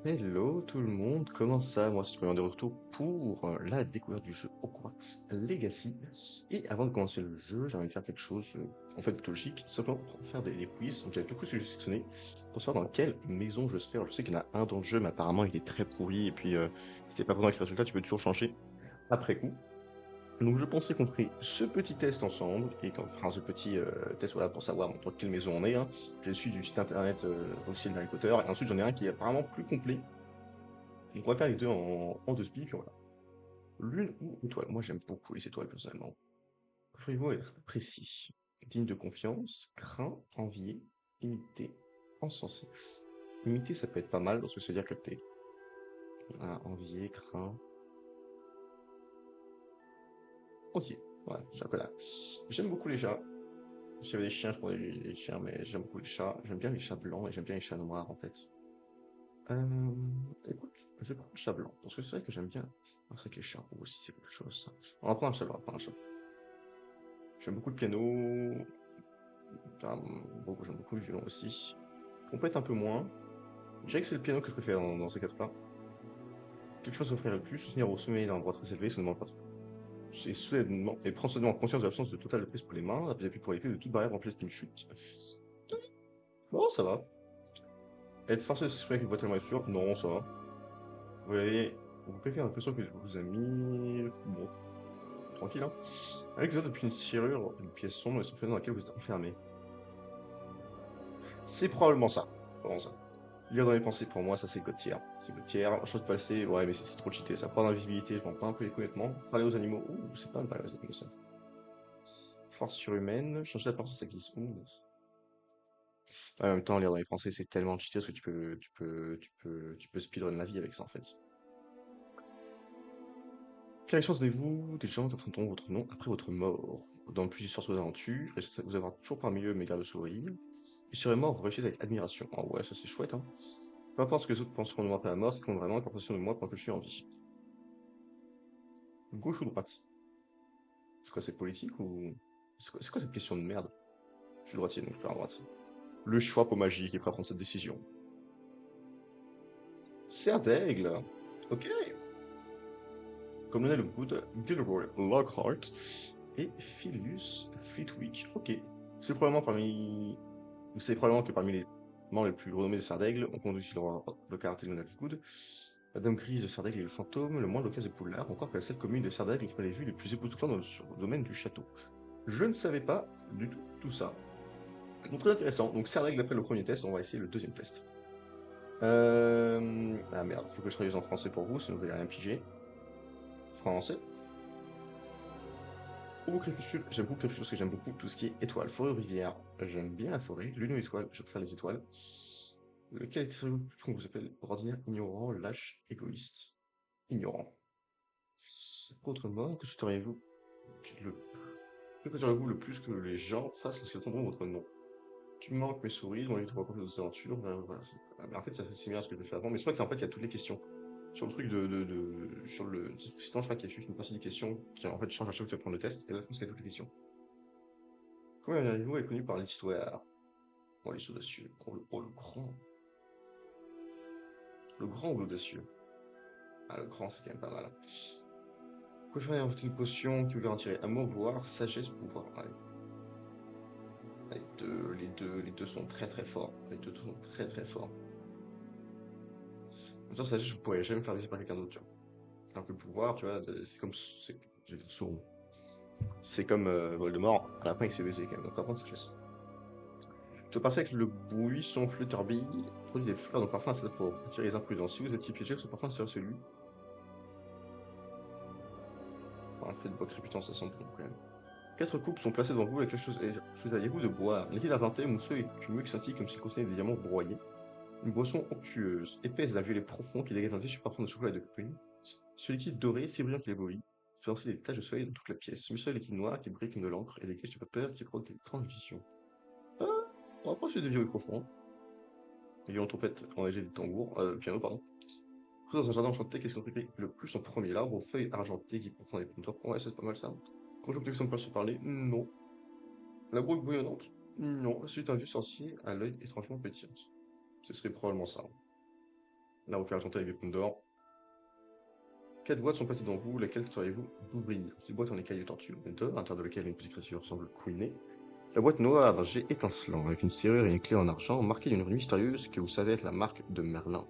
Hello tout le monde, comment ça? Moi c'est Troyan de retour pour la découverte du jeu Hogwarts Legacy. Et avant de commencer le jeu, j'ai envie de faire quelque chose en fait plutôt logique, simplement pour faire des quiz. Donc il y a deux quiz que j'ai sélectionnés pour savoir dans quelle maison je serai. Alors, je sais qu'il y en a un dans le jeu, mais apparemment il est très pourri et puis si t'es pas content avec le résultat, tu peux toujours changer après coup. Donc je pensais qu'on ferait ce petit test ensemble et qu'on fera ce petit test voilà, pour savoir dans quelle maison on est, hein. J'ai su du site internet officiel d'Harry Potter et ensuite j'en ai un qui est apparemment plus complet. Donc on va faire les deux en deux speed, puis voilà. Lune ou étoile? Moi j'aime beaucoup les étoiles personnellement. Prévoit être précis, digne de confiance, craint, envié, imité, encensé. Imiter ça peut être pas mal parce que ça veut dire que t'es envié, craint, entier. Ouais, j'ai un peu là. J'aime beaucoup les chats. Si j'avais des chiens, je prendrais les chiens, mais j'aime beaucoup les chats. J'aime bien les chats blancs et j'aime bien les chats noirs en fait. Euh, écoute, je vais prendre le chat blanc, parce que c'est vrai que j'aime bien. Ah, c'est vrai que les chats roux aussi, c'est quelque chose, ça. On va prendre un chat blanc, on va prendre un chat. J'aime beaucoup le piano. Enfin, bon, j'aime beaucoup le violon aussi. On peut être un peu moins. Je dirais que c'est le piano que je préfère dans ces quatre-là. Quelque chose s'offrir le plus, soutenir au sommet d'un endroit très élevé, ça ne demande pas trop. C'est soudainement, et prendre soudainement conscience de l'absence de totale de prise pour les mains, appuyer pour l'épée de toute barrière remplacée d'une chute. Bon, ça va. Être forcé de s'exprimer avec une voix tellement sûre, non, ça va. Vous voyez, vous préférez l'impression que vos amis, bon, tranquille, hein. Avec les autres depuis une serrure, une pièce sombre et son dans laquelle vous êtes enfermé. C'est probablement ça. Comment ça? Lire dans les pensées, pour moi, ça c'est Gauthier. C'est Gauthier. Chose de passer, ouais, mais c'est trop cheaté. Ça prend d'invisibilité, je m'en prends un peu les coups honnêtement. Parler aux animaux, ouh, c'est pas mal parler aux animaux, ça. Force surhumaine, changer d'apparence, ça glisse. Ouh. Ouais, en même temps, lire dans les pensées, c'est tellement cheaté parce que tu peux speedrun la vie avec ça, en fait. Quelle action vous des gens qui votre nom après votre mort? Dans plusieurs sortes d'aventures, et ça vous avoir toujours parmi eux mes gardes-sourire. Il serait mort, vous réussissez avec admiration. Ah ouais, ça c'est chouette, hein. Peu importe ce que les autres penseront de moi après la mort, ce qu'ils compte vraiment est l'impression de moi pendant que je suis en vie. Gauche ou droite? C'est quoi, c'est politique ou... C'est quoi cette question de merde? Je suis droitier, donc je perds à droite. Le choix pour magie qui est prêt à prendre cette décision. Serre d'aigle. Ok. Comme le Good, Gilroy Lockhart et Phileas Flitwick. Ok. C'est probablement parmi... Vous savez probablement que parmi les membres les plus renommés de Serre d'aigle, on compte aussi le caractère de Leonard Good, Madame Grise de Serre d'aigle et le fantôme, le moine Locas de Poulard, encore que la seule commune de Serre d'aigle qui fait les vues les plus époustouflantes sur le domaine du château. Je ne savais pas du tout ça. Donc très intéressant. Donc c'est règle après le premier test, on va essayer le deuxième test. Ah merde, faut que je traduise en français pour vous, sinon vous allez rien piger. Français. Ou crépuscule, j'aime beaucoup crépuscule parce que j'aime beaucoup tout ce qui est étoile. Forêt ou rivière, j'aime bien la forêt. Lune ou étoile, je préfère les étoiles. Lequel est ce qu'on vous appelle ordinaire, ignorant, lâche, égoïste? Ignorant. Autre mort, que souhaiteriez-vous le que souhaiteriez-vous le plus que les gens fassent en ce qu'ils attendront votre nom? Tu me manques mes souris, mon livre te raconte des aventures. Voilà, mais en fait, ça fait similaire à ce que je fais avant. Mais je crois qu'en fait, il y a toutes les questions. Sur le truc sur le. Sinon, je crois qu'il y a juste une partie des questions qui en fait change à chaque fois que tu vas prendre le test. Et là, je pense qu'il y a toutes les questions. Comment avez-vous est connu par l'histoire? Bon, les audacieux. Oh, le grand. Le grand ou l'audacieux? Ah, le grand, c'est quand même pas mal, hein. Préférez inventer une potion qui vous garantirait amour, gloire, sagesse, pouvoir. Ah, les deux sont très très forts. Les deux sont très très forts. En même temps, sagesse, je pourrais jamais me faire viser par quelqu'un d'autre, tu vois. Alors que le pouvoir, tu vois, c'est comme. Je vais dire sourd. C'est comme Voldemort, à la fin il se fait baiser quand même, donc par contre, sagesse. Je te pensais que le buisson flutterbille produit des fleurs de parfum, c'est pour attirer les imprudents. Si vous étiez piégé, ce parfum serait celui. Enfin, le fait de bois crépitant, ça sent bon quand même. Quatre coupes sont placées devant vous avec quelque chose. Choisiriez-vous de boire? Liquide argenté, mousseux et écumeux qui scintille comme s'il contenait des diamants broyés. Une boisson onctueuse, épaisse d'un violet profond qui dégage un tissu parfum de chocolat et de prune. Ce liquide doré, si brillant qu'il évolue, fait lancer des taches de soleil dans toute la pièce. Ce seul liquide noir qui brille comme de l'encre et desquels j'ai pas peur qui provoque des transitions. Ah, on va pas sur des violets profonds. Violon trompette enneigé du tambour, piano, pardon. Dans un jardin enchanté, qu'est-ce qu'on préfère le plus en premier? L'arbre aux feuilles argentées qui portent des pommes d'or. Ouais, c'est pas mal ça. Quand je que ça me passe sur parler, non. La brouille bouillonnante? Non. La suite d'un vieux sorcier à l'œil étrangement pétillant. Ce serait probablement ça. Là, vous faire chanter avec des pommes d'or. 4 boîtes sont placées devant vous, laquelle seriez-vous d'ouvrir? Cette boîte en écaille de tortue, à l'intérieur de laquelle une petite créature semble couiner. La boîte noire d'un jet étincelant, avec une serrure et une clé en argent, marquée d'une rune mystérieuse que vous savez être la marque de Merlin.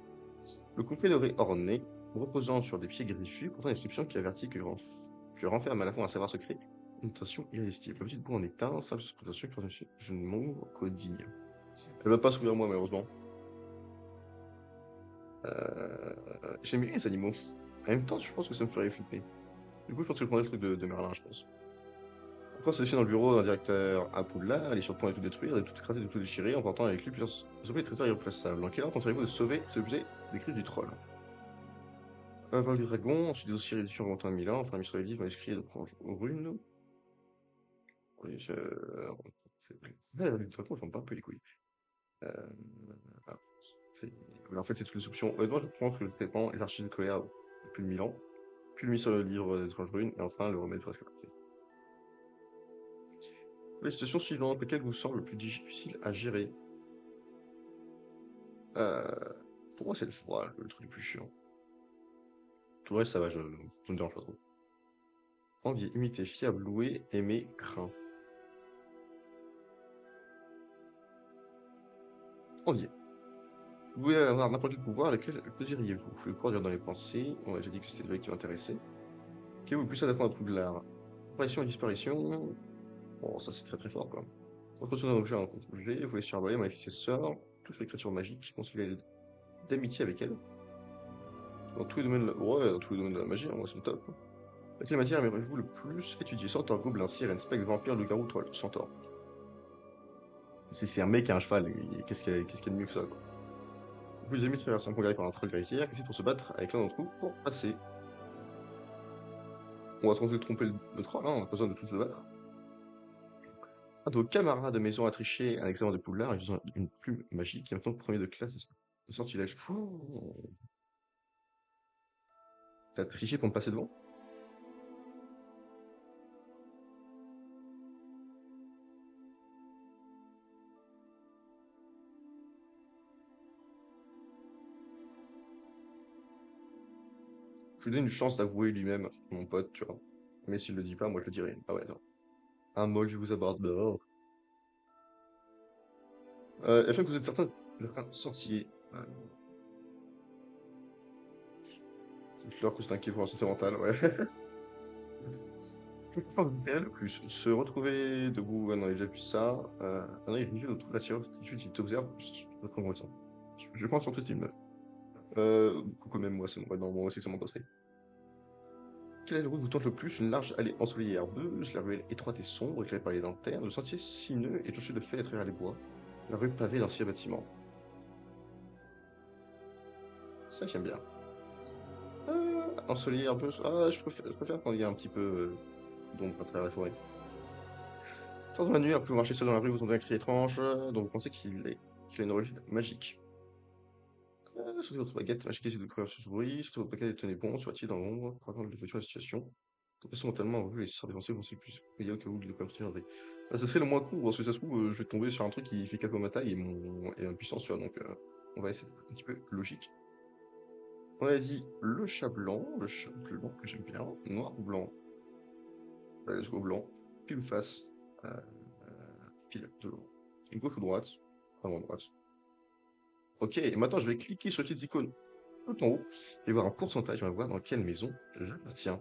Le couplet doré orné, reposant sur des pieds griffus, pourtant une inscription qui avertit que renferme à la fois un savoir secret, une tentation irrésistible. La petite boue en éteint, simple exploitation, je ne m'ouvre qu'au digne. Elle ne va pas s'ouvrir moi, malheureusement. J'aime bien les animaux. En même temps, je pense que ça me ferait flipper. Du coup, je pense que je prendrais le truc de Merlin, je pense. Après, c'est dans le bureau d'un directeur à Poudlard, il est sur le point de tout détruire, de tout écraser, de tout déchirer, en portant avec lui plusieurs objets très irréplaçables. En quelle heure tenterez-vous de sauver ces objets des griffes du troll? Avant le dragon, ensuite des dossiers rééditions remontant à Milan, enfin, mis sur les livres, manuscrits de runes. Oui, du dragon, je m'en bats un peu les couilles. Euh... ah, mais en fait, c'est toutes les options. Honnêtement, je pense que le traitement, les archives scolaires depuis 1000 ans, puis le mis sur le livre des étranges runes, et enfin le remède presque parfait. La situation suivante, laquelle vous semble le plus difficile à gérer? Euh, pour moi, c'est le froid, le truc le plus chiant. Tout le reste, ça va, je me dérange pas trop. Envie, imiter, fiable, loué, aimer, craint. Envie. Vous pouvez avoir n'importe quel pouvoir, lequel choisiriez-vous? Vous pouvez pouvoir lire dans les pensées, on a déjà dit que c'était le mec qui m'intéressait. Quel est le plus adapté à Poudlard? Apparition et disparition, bon, ça c'est très très fort quoi. Construction d'un objet à un objet, vous pouvez surveiller, magnifier ses sœurs, touche les créatures magiques, concilier d'amitié avec elle. Dans tous les domaines, ouais, dans tous les domaines de la magie, hein, moi c'est le top. Quelle matière aimeriez-vous le plus étudier? Centaure, gobelin, sirène, spectre, vampire, loup-garou, troll, centaure. C'est un mec et un cheval, qu'est-ce qu'il y a de mieux que ça, quoi. Vous les amis traversent un congrès par un troll guerrier, qui pour se battre avec l'un d'entre vous pour passer. On va tenter de tromper le troll, hein, on a pas besoin de tous se battre. Un de vos camarades de maison a triché un examen de Poudlard en utilisant une plume magique, et maintenant premier de classe de sortilège. Oh, t'as triché pour me passer devant? Je lui donne une chance d'avouer lui-même, mon pote, tu vois. Mais s'il le dit pas, moi je le dirai. Ah ouais, attends. Un moldu vous aborde dehors. Afin que vous êtes certain sorcier. C'est fleur que c'est inquiet pour la santé mentale, ouais. Quelle question vous fait le plus? Se retrouver debout, ouais, non, j'ai déjà vu ça. Un œil rigide autour de la tireur, il t'observe, votre congressant. Je pense surtout que c'est une meuf. Coucou, même moi, c'est moi, non, moi aussi, ça m'intéresserait. Quelle route vous tente le plus? Une large allée ensoleillée et herbeuse, la ruelle étroite et sombre, éclairée par les lanternes, le sentier sinueux et jonché de feuilles à travers les bois, la rue pavée d'anciens bâtiments. Ça, j'aime bien. Ensoleillée et herbeuse, je préfère quand il y a un petit peu d'ombre à travers la forêt. Tard dans la nuit, alors que vous marchez seul dans la rue, vous entendez un cri étrange, dont vous pensez qu'il a une origine magique. Sortez votre baguette, magique essaie de courir sur ce bruit, sortez votre baguette et tenez bon, soit-il dans l'ombre, croisant les voitures la situation. De façon mentalement, vous les sorts défensifs vont se plus. Il y a au cas où de construire un ça serait le moins court, parce que ça se trouve, je vais tomber sur un truc qui fait 4 fois ma taille et ma puissance, tu vois, donc on va essayer d'être un petit peu logique. On a dit le chat blanc que j'aime bien, noir ou blanc, let's go blanc, pile ou face, euh, pile, devant. Et gauche ou droite, avant droite. Ok, et maintenant je vais cliquer sur les petites icônes tout en haut et voir un pourcentage, on va voir dans quelle maison j'appartiens.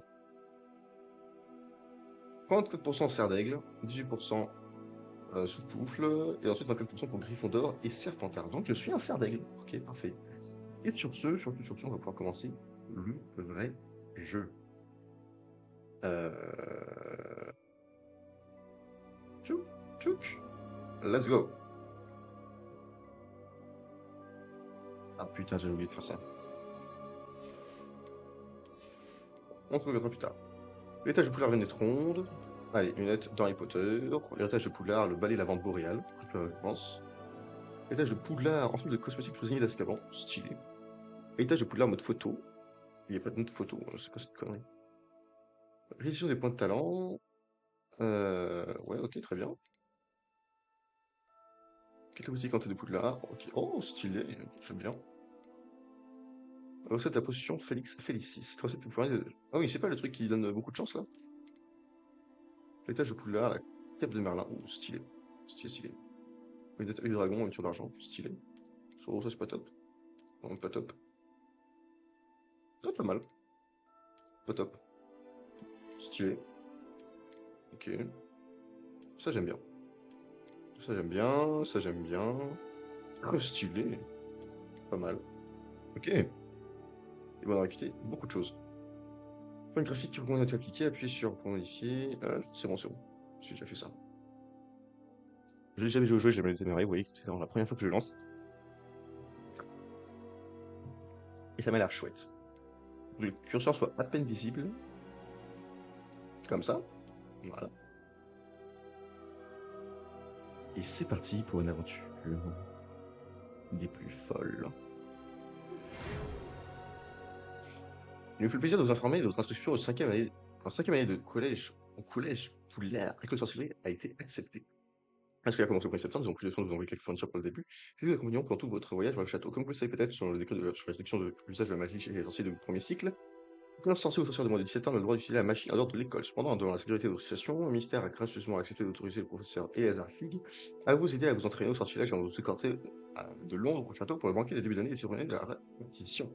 34% cerf d'aigle, 18% souffle, et ensuite 24% pour Gryffondor et Serpentard. Donc je suis un cerf d'aigle. Ok, parfait. Et sur ce, on va pouvoir commencer le vrai jeu. Euh... Tchouk, tchouk. Let's go. Ah putain, j'ai oublié de faire ça. On se reverra plus tard. L'étage de Poudlard, lunette ronde. Allez, lunette d'Harry Potter. L'héritage de Poudlard, le balai lavande boréale. Je pense. L'étage de Poudlard, ensemble de cosmétiques prisonniers d'Azkaban. Stylé. L'étage de Poudlard mode photo. Il n'y a pas de note photo, c'est quoi cette connerie? Révision des points de talent. Ouais, ok, très bien. Quelques boutiques hantées de Poudlard. Ok. Oh, stylé, j'aime bien. Recette à potion Félix Félicis. Cette recette peut permettre de... Ah oui, c'est pas le truc qui donne beaucoup de chance là? L'étage de Poudlard, la cape de Merlin. Oh, stylé. Stylé, stylé. Une tête du dragon, une tour d'argent. Stylé. Oh, ça c'est pas top. Non, pas top. Ah, pas mal. Pas top. Stylé. Ok. Ça j'aime bien. Ça j'aime bien. Ça j'aime bien. Ah, stylé. Pas mal. Ok. Et on a recruté beaucoup de choses. Point graphique qui recommande d'être appliqué, appuyez sur pour modifier. C'est bon, c'est bon. J'ai déjà fait ça. Je l'ai jamais joué au jeu, j'ai jamais démarré, vous voyez, c'est la première fois que je le lance. Et ça m'a l'air chouette. Le curseur soit à peine visible. Comme ça. Voilà. Et c'est parti pour une aventure des plus folles. Il me fait le plaisir de vous informer de votre inscription en cinquième année de collège, au collège Poudlard, école de sorcellerie, a été acceptée. Parce qu'elle a commencé au 1er septembre, ils ont pris le soin de vous envoyer quelques fournitures pour le début. Et vous accompagnons pendant tout votre voyage vers le château. Comme vous le savez peut-être, sur le décret sur la restriction de l'usage de la magie chez les sorciers de premier cycle, aucun sorcier ou sorcière de moins de 17 ans n'a le droit d'utiliser la machine en dehors de l'école. Cependant, devant la sécurité de l'association, le ministère a gracieusement accepté d'autoriser le professeur Eleazar Fig à vous aider à vous entraîner au sortilège et à vous escorter de Londres au château pour le banquet des débuts d'année et cérémonie de la répétition.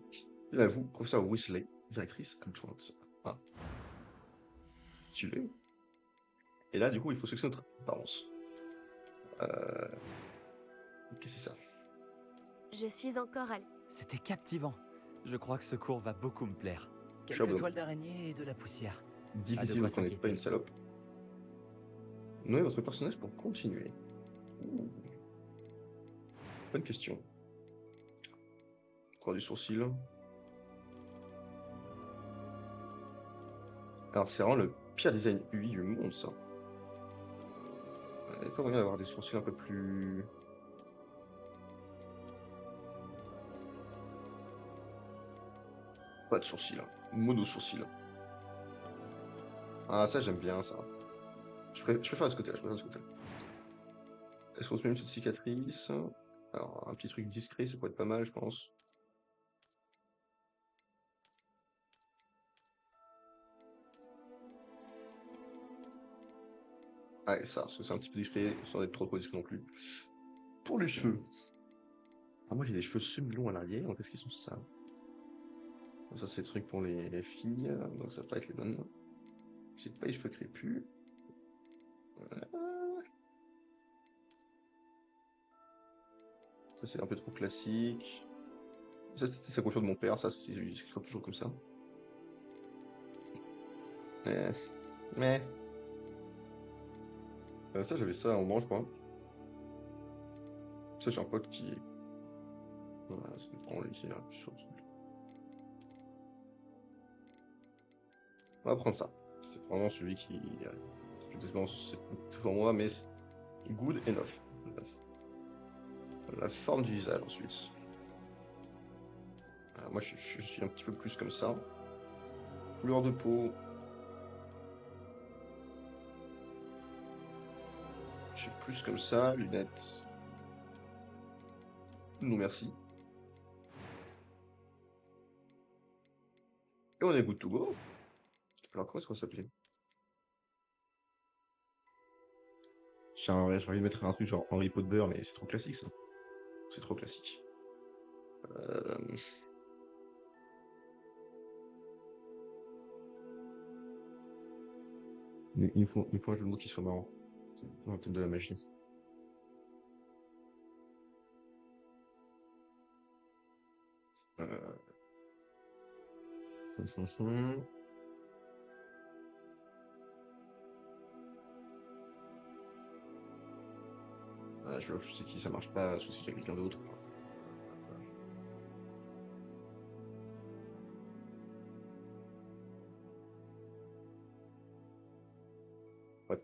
Et à vous, professeur Weasley, directrice adjointe. Ah, stylé. Et là, du coup, il faut sélectionner notre apparence. Qu'est-ce que c'est ça? Je suis encore à... C'était captivant. Je crois que ce cours va beaucoup me plaire. Quelques Chabon. toiles d'araignée et de la poussière. Difficile, quoi vous n'êtes pas une salope. Nommez votre personnage pour continuer. Ouh. Bonne question. Encore du sourcil. Alors, c'est vraiment le pire design UI du monde, ça. Il n'y a pas moyen d'avoir des sourcils un peu plus... Pas de sourcils, hein. Mono sourcils. Ah, ça, j'aime bien, ça. Je préfère de ce côté-là, je préfère de ce côté-là. Est-ce qu'on se met une petite cicatrice? Alors, un petit truc discret, ça pourrait être pas mal, je pense. Allez, ça, parce que c'est un petit peu discret, sans être trop discret non plus. Pour les cheveux. Ah, moi, j'ai des cheveux semi-longs à l'arrière, donc qu'est-ce qu'ils sont ça? Ça, c'est le truc pour les filles, donc ça va pas être les bonnes. J'ai pas les cheveux crépus. Voilà. Ça, c'est un peu trop classique. Ça, c'était sa coiffure de mon père, ça, c'est toujours comme ça. Mais... ça, j'avais ça en manche, quoi. Ça, j'ai un pote qui... Voilà, c'est vraiment lui qui est plus sur... On va prendre ça. C'est vraiment celui qui... C'est pour moi, mais good enough. La forme du visage, ensuite. Moi, je suis un petit peu plus comme ça. Couleur de peau. Je suis plus comme ça. Lunettes. Non, merci. Et on est good to go. Alors, comment est-ce qu'on s'appelait? J'ai envie de mettre un truc genre Henry Potter, mais c'est trop classique, ça. C'est trop classique. Il faut un jeu de mots qui soit marrant. Dans le thème de la magie. Je sais qui ça marche pas, sauf si j'ai quelqu'un d'autre. Ouais.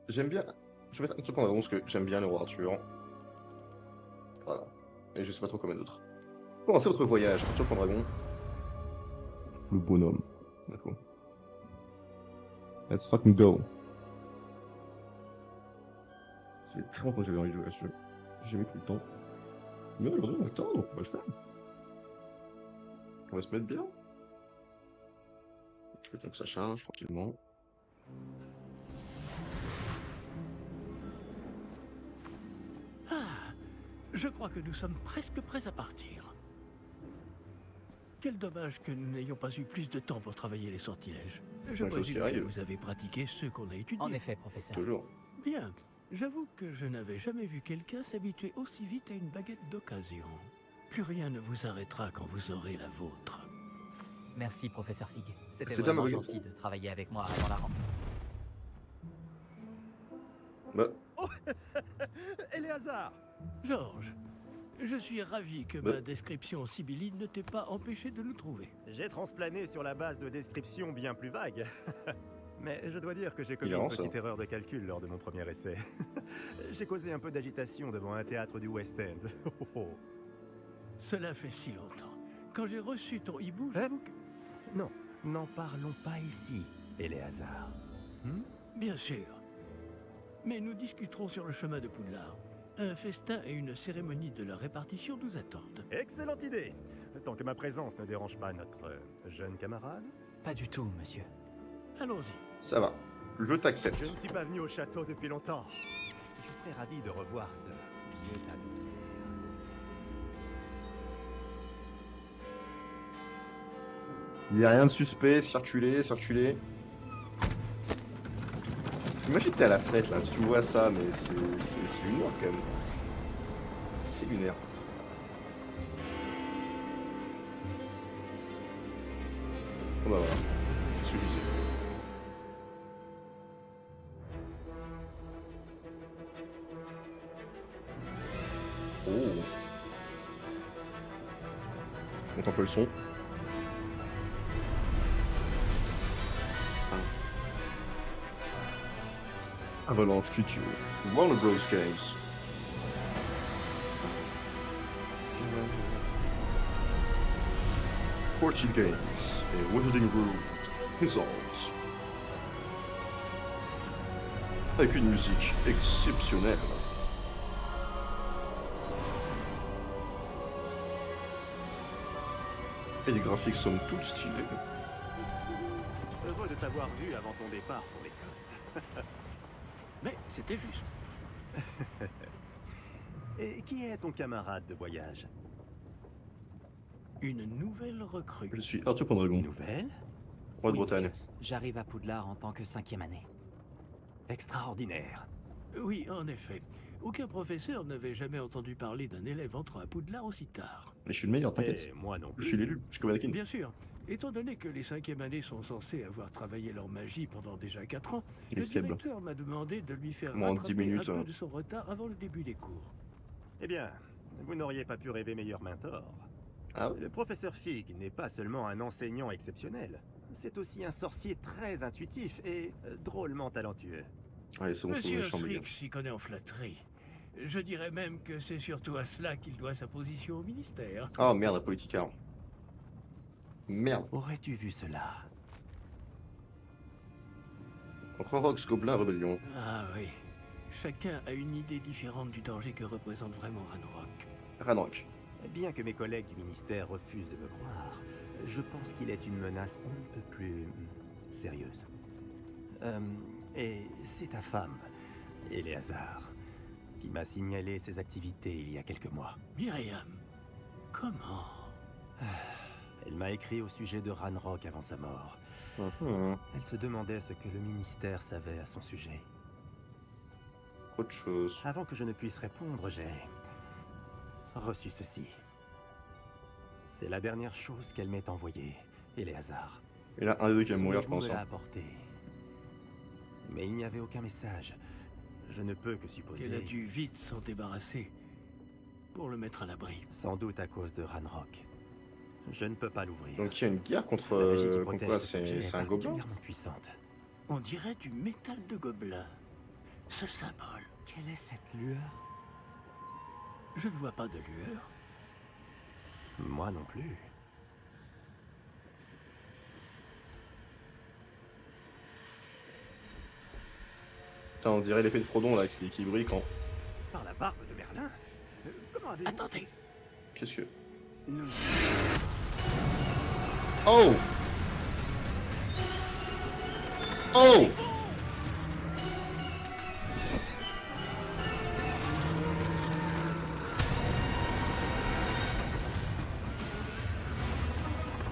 J'aime bien. Je vais mettre un truc en avant parce que j'aime bien le roi Arthur. Voilà. Et je sais pas trop combien d'autres. Commencez votre voyage, Arthur Pendragon. Le bonhomme. D'accord. Let's fucking go. C'est très longtemps que j'avais envie de jouer à ce jeu. J'ai jamais pris le temps. Mais aujourd'hui, on a le temps, donc on va le faire. On va se mettre bien. Je vais attendre que ça charge tranquillement. Ah, je crois que nous sommes presque prêts à partir. Quel dommage que nous n'ayons pas eu plus de temps pour travailler les sortilèges. Je Ouais, chose qui présume que arrive. vous avez pratiqué ceux qu'on a étudiés. En effet, professeur. Toujours. Bien. J'avoue que je n'avais jamais vu quelqu'un s'habituer aussi vite à une baguette d'occasion. Plus rien ne vous arrêtera quand vous aurez la vôtre. Merci, professeur Fig. C'était C'est bien, vraiment Marie. gentil de travailler avec moi avant la rentrée. Bah, Éléazar! Georges, je suis ravi que Mais- ma description sibylline ne t'ait pas empêché de nous trouver. J'ai transplané sur la base de descriptions bien plus vagues. Mais je dois dire que j'ai commis Hilarant, une ça. petite erreur de calcul lors de mon premier essai. J'ai causé un peu d'agitation devant un théâtre du West End. Oh, oh. Cela fait si longtemps. Quand j'ai reçu ton hibou, Hein? j'avoue que... Non, n'en parlons pas ici, Éléazar. Bien sûr. Mais nous discuterons sur le chemin de Poudlard. Un festin et une cérémonie de la répartition nous attendent. Excellente idée! Tant que ma présence ne dérange pas notre jeune camarade. Pas du tout, monsieur. Allons-y. ça va. Je Je ne t'accepte. suis pas venu au château depuis longtemps. Je serais ravi de revoir ce vieux tas de pierres. Il n'y a rien de suspect. Circuler, circuler. Imagine t'es à la fenêtre là, tu vois ça, mais c'est lunaire quand même. C'est lunaire. Oh bah voilà. C'est ce que je disais. Oh. Je monte un peu le son. Avalanche Studio, Warner Bros. Games. Fortune Games et Wizarding World Results. Avec une musique exceptionnelle. Et des graphiques somme toute stylés. Heureux de t'avoir vu avant ton départ pour l'Écosse. Mais c'était juste. Et qui est ton camarade de voyage? Une nouvelle recrue. Je suis Arthur Pendragon, Nouvelle? roi de Oui, Bretagne. monsieur. J'arrive à Poudlard en tant que 5e année. Extraordinaire. Oui, en effet. Aucun professeur n'avait jamais entendu parler d'un élève entrant à Poudlard aussi tard. Mais je suis le meilleur, Et t'inquiète. moi non Je plus. suis l'élu, je suis comme Anakin. Bien sûr. Étant donné que les 5e années sont censées avoir travaillé leur magie pendant déjà 4 ans, Il est le faible. directeur m'a demandé de lui faire Moins de rattraper 10 minutes, un hein. peu de son retard avant le début des cours. Eh bien, vous n'auriez pas pu rêver meilleur mentor. Ah, Le professeur Fig n'est pas seulement un enseignant exceptionnel, c'est aussi un sorcier très intuitif et drôlement talentueux. allez, c'est bon, c'est Monsieur méchant, mais Frick s'y connaît en flatterie. Je dirais même que c'est surtout à cela qu'il doit sa position au ministère. Ah merde, la politicard. Merde. Aurais-tu vu cela? Rorox, Gobelin, Rébellion. Ah oui. Chacun a une idée différente du danger que représente vraiment Ranrock. Ranrock. Bien que mes collègues du ministère refusent de me croire, je pense qu'il est une menace on ne peut plus sérieuse. Et c'est ta femme, Éléazar, qui m'a signalé ses activités il y a quelques mois. Myriam, comment? Elle m'a écrit au sujet de Ranrock avant sa mort. Mhm. Elle se demandait ce que le ministère savait à son sujet. Autre chose. Avant que je ne puisse répondre, j'ai reçu ceci. C'est la dernière chose qu'elle m'ait envoyée, Éléazar. Il y en a un des deux qui va Son mourir, je époux pense. me l'a hein. apporté. Mais il n'y avait aucun message. Je ne peux que supposer... Elle a dû vite s'en débarrasser pour le mettre à l'abri. Sans doute à cause de Ranrock. Je ne peux pas l'ouvrir. Donc il y a une guerre contre, La magie qui contre protège quoi? cet objet C'est est un gobelin? particulièrement puissante. On dirait du métal de gobelin. Ce symbole, Quelle est cette lueur? je ne vois pas de lueur. Moi non plus. Putain, on dirait l'effet de Frodon là qui brille quand. Par la barbe de Merlin? Comment avez-vous... Attendez, Qu'est-ce que. nous... Oh! Oh!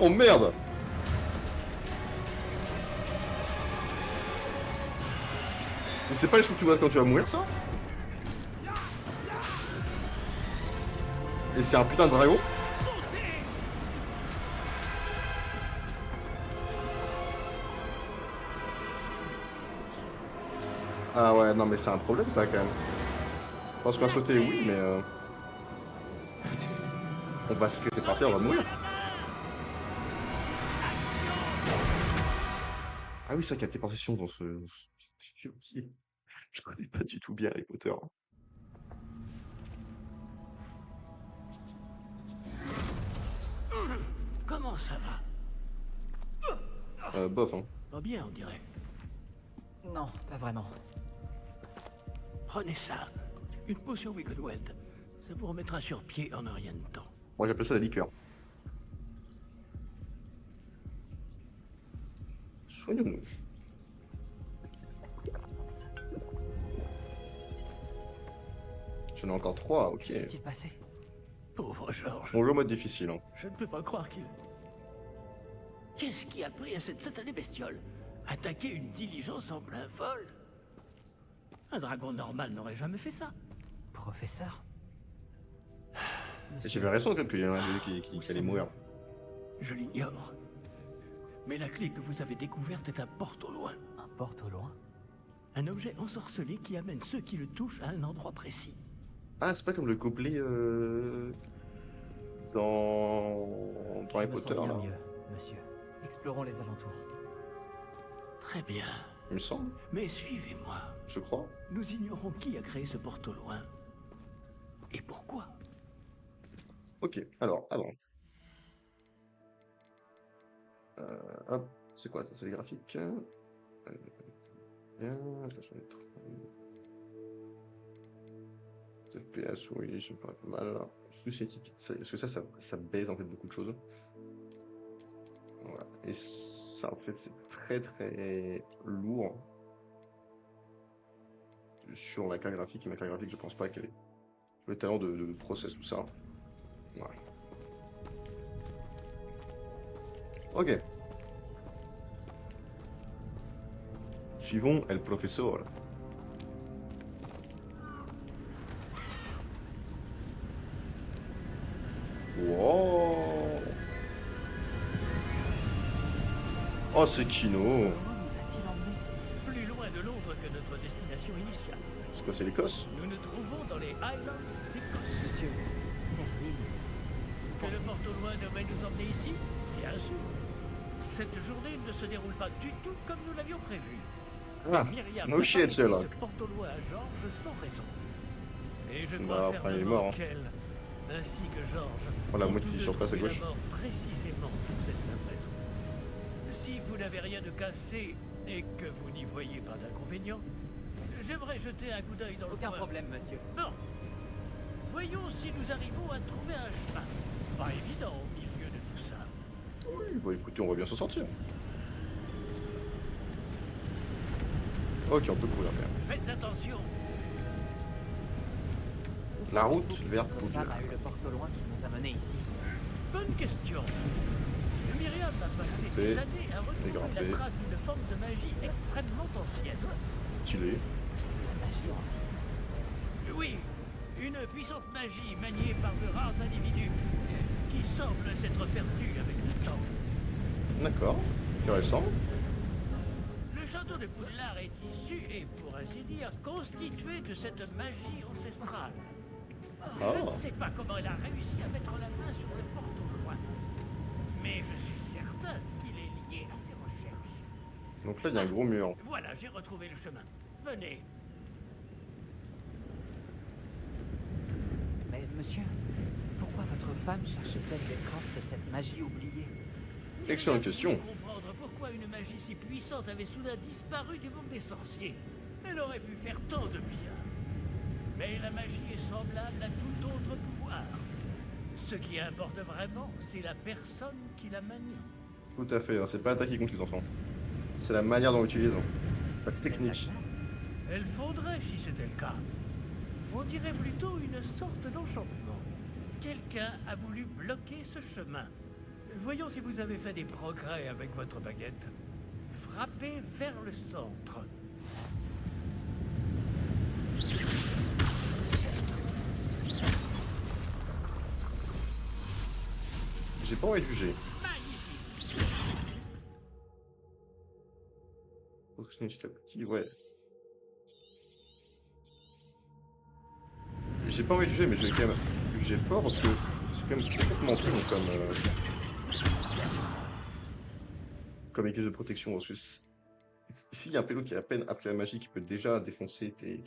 Oh merde! Mais c'est pas les trucs que tu vois quand tu vas mourir, ça? Et c'est un putain de dragon? Ah ouais, non mais c'est un problème ça quand même. Parce qu'on va sauter, oui, mais on va s'éclater par terre, on va mourir. Ah oui, ça qui a téléportation dans ce... J'ai oublié. Je connais pas du tout bien Harry Potter. Comment ça va? Bof, hein. Pas bien, on dirait. Non, pas vraiment. Prenez ça. Une potion Wiggleweld. Ça vous remettra sur pied en un rien de temps. Moi j'appelle ça la liqueur. Soignons-nous. J'en ai encore 3, ok. Que s'est-il passé? Pauvre Georges. Bonjour mode difficile. Hein. Je ne peux pas croire qu'il... Qu'est-ce qui a pris à cette satanée bestiole? Attaquer une diligence en plein vol? Un dragon normal n'aurait jamais fait ça. Professeur? Et j'avais raison quand même qu'il y en a un qui allait mourir. Je l'ignore. Mais la clé que vous avez découverte est un porte au loin. Un porte au loin? Un objet ensorcelé qui amène ceux qui le touchent à un endroit précis. Ah, c'est pas comme le couplet dans Harry Je me sens Potter, bien là. mieux, monsieur. Explorons les alentours. Très bien. Il me semble, Mais suivez-moi. je crois. Nous ignorons qui a créé ce porte au loin. Et pourquoi? Ok, alors, avant. Hop, c'est quoi ça? C'est les graphiques. Bien, là, je vais mettre. FPS, oui, ça me paraît pas mal. Esthétique, parce que ça baise en fait beaucoup de choses. Voilà. Et ça, en fait, c'est très très lourd sur la carte graphique. Et ma carte graphique, je pense pas qu'elle ait le talent de process tout ça. Ouais. Ok. Suivons el professeur. Wow. Oh, c'est Kino. Comment nous a-t-il emmenés? Plus loin de Londres que notre destination initiale. C'est quoi, c'est l'Écosse? Nous nous trouvons dans les Highlands d'Écosse. Monsieur, ces ruines. Vous Que le pensez... porte au loin devait nous emmener ici? Bien sûr. Cette journée ne se déroule pas du tout comme nous l'avions prévu. Ah, Myriam no n'a shit, pas laissé Sherlock. ce porte au loin à Georges sans raison. Et je Bah, crois après, il est fermement mort, hein. qu'elle, ainsi que Georges, Oh, la ont moitié tous deux sur place à trouvé gauche. la mort précisément pour cette même raison. Si vous n'avez rien de cassé et que vous n'y voyez pas d'inconvénient, j'aimerais jeter un coup d'œil dans le Aucun coin. problème, monsieur. Non. Voyons si nous arrivons à trouver un chemin. Pas évident au milieu de tout ça. Oui, bon, écoutez, on va bien s'en sortir. Ok, on peut courir quand même. Faites attention. Où La route pensez-vous que vers votre Poudlard. femme a eu le porte au loin qui nous a menés ici? Bonne question. Myriam a passé C'est des années à retrouver grimper. la trace d'une forme de magie extrêmement ancienne. Stylé. La magie ancienne. Oui, une puissante magie maniée par de rares individus qui semble s'être perdue avec le temps. D'accord. Intéressant. Le château de Poudlard est issu et, pour ainsi dire, constitué de cette magie ancestrale. Je ne sais pas comment elle a réussi à mettre la main sur le porte au loin, mais je suis certain qu'il est lié à ses recherches. Donc là, il y a un gros mur. Voilà, j'ai retrouvé le chemin. Venez. Mais monsieur, pourquoi votre femme cherchait-elle des traces de cette magie oubliée? Excellente question. Je voulais comprendre pourquoi une magie si puissante avait soudain disparu du monde des sorciers. Elle aurait pu faire tant de bien. Mais la magie est semblable à tout autre pouvoir. Ce qui importe vraiment, c'est la personne qui la manie. Tout à fait, hein, c'est pas attaquer contre les enfants. C'est la manière dont on l'utilise. Hein. Est-ce La que c'est de la technique. glace? Elle fondrait si c'était le cas. On dirait plutôt une sorte d'enchantement. Quelqu'un a voulu bloquer ce chemin. Voyons si vous avez fait des progrès avec votre baguette. Frappez vers le centre. J'ai pas envie de juger. Magnifique. Fonctionner petit à petit, ouais. J'ai pas envie de juger, mais je vais quand même juger fort parce que c'est quand même complètement con comme équipe de protection. Parce que ici, il y a un pélo qui a à peine appris la magie qui peut déjà défoncer tes...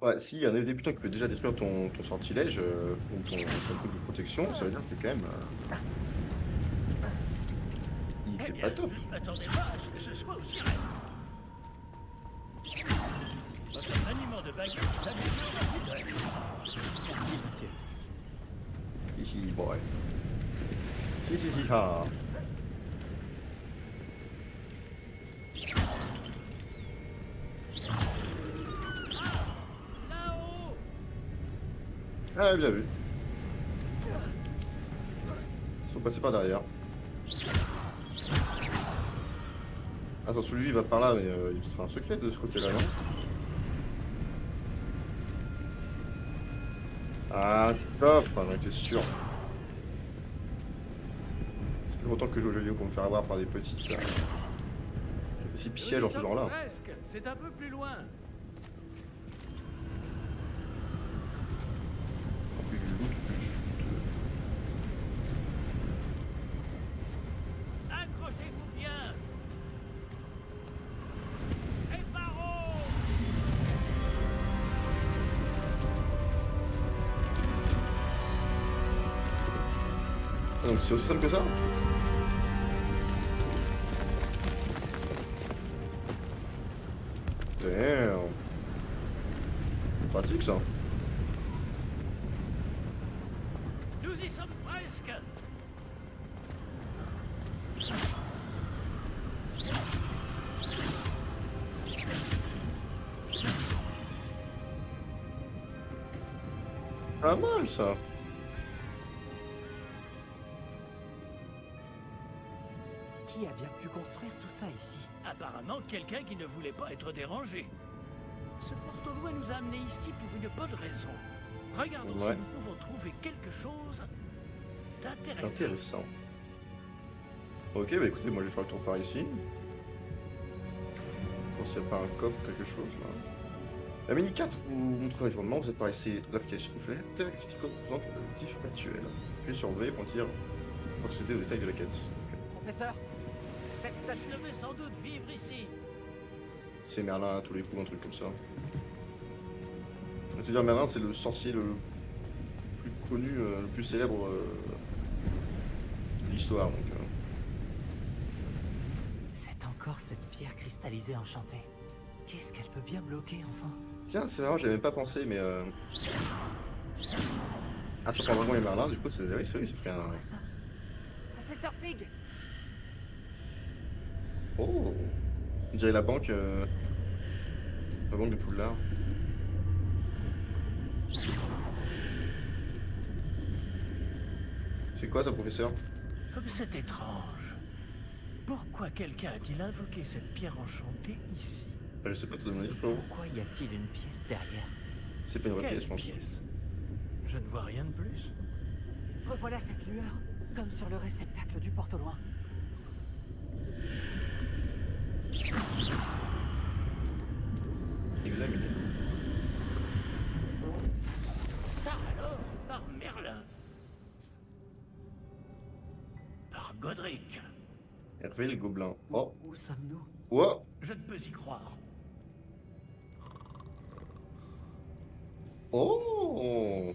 Ouais, s'il y a un débutant qui peut déjà détruire ton sortilège ou ton truc de protection, ça veut dire que quand même... il Eh fait bien, pas top. je ne m'attendais pas à ce que ce soit aussi rapide. Votre maniement de baguette s'améliore à vue d'œil. Merci, monsieur. Hihi boy. Hihi ha. Là-haut. Ah, bien vu. Faut passer par derrière. Attends, celui il va par là, mais il sera un secret de ce côté-là, non? Ah, coffre, j'en étais sûr. Ça fait longtemps que je joue aux jeux vidéo pour me faire avoir par des petits pièges en ce genre-là. Presque. C'est un peu plus loin. En plus du loot, plus je Accrochez-vous bien. Et paro. Ah, donc c'est aussi simple que ça? Damn. Pratique ça. Nous y sommes presque. Pas mal ça. Qui a bien pu construire tout ça ici? Apparemment, quelqu'un qui ne voulait pas être dérangé. Ce porte-loin nous a amenés ici pour une bonne raison. Regardons Ouais. si nous pouvons trouver quelque chose d'intéressant. Intéressant. Ok, bah écoutez, moi je vais faire le tour par ici. Bon, s'il n'y a pas un cop quelque chose là. La mini carte vous montre l'environnement, vous êtes par ici l'application ouverte, existe comme objectif actuel. Appuyez sur V pour dire procéder au détail de la quête. Professeur, cette statue... Tu devais sans doute vivre ici. C'est Merlin à tous les coups, un truc comme ça. Je veux dire, Merlin, c'est le sorcier le plus connu, le plus célèbre de l'histoire. Donc, C'est encore cette pierre cristallisée enchantée. Qu'est-ce qu'elle peut bien bloquer, enfin? Tiens, c'est marrant, j'avais même pas pensé, mais. Ah, tu prends vraiment les Merlin, du coup, c'est. Oui, c'est C'est un. quoi ça? Professeur Fig! Oh! On dirait la banque. La banque de Poudlard. C'est quoi ça, professeur? Comme c'est étrange. Pourquoi quelqu'un a-t-il invoqué cette pierre enchantée ici? Je sais pas te demander, Flo. Pourquoi y a-t-il une pièce derrière? C'est pas une vraie Quelle pièce, je pense. pièce? Je ne vois rien de plus. Revoilà cette lueur, comme sur le réceptacle du porte au loin. Examiner. Ça alors, par Merlin. Par Godric. Hervé le gobelin. Oh! Où sommes-nous? Oh! Je ne peux y croire. Oh!